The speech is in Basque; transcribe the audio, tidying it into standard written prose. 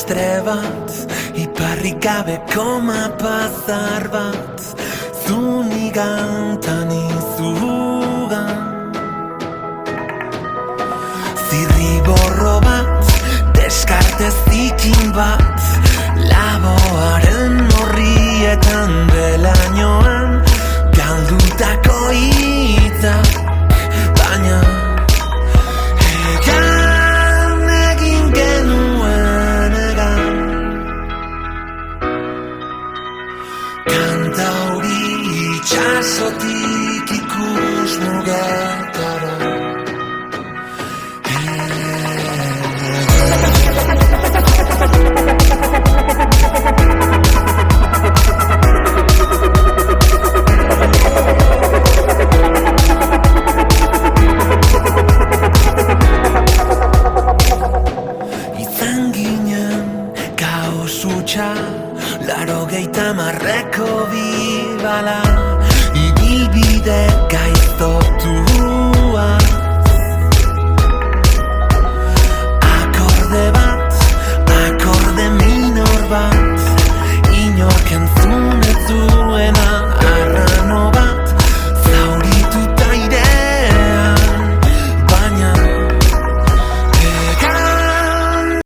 Astre bat, iparrik gabeko mapazar bat, zunigantan izugan. Zirriborro bat, deskartez zikin bat, laboaren horrietan belainoan, galdutako hitzak, baina egan egin genuen egan. Kanta hori itxasotik ikus muget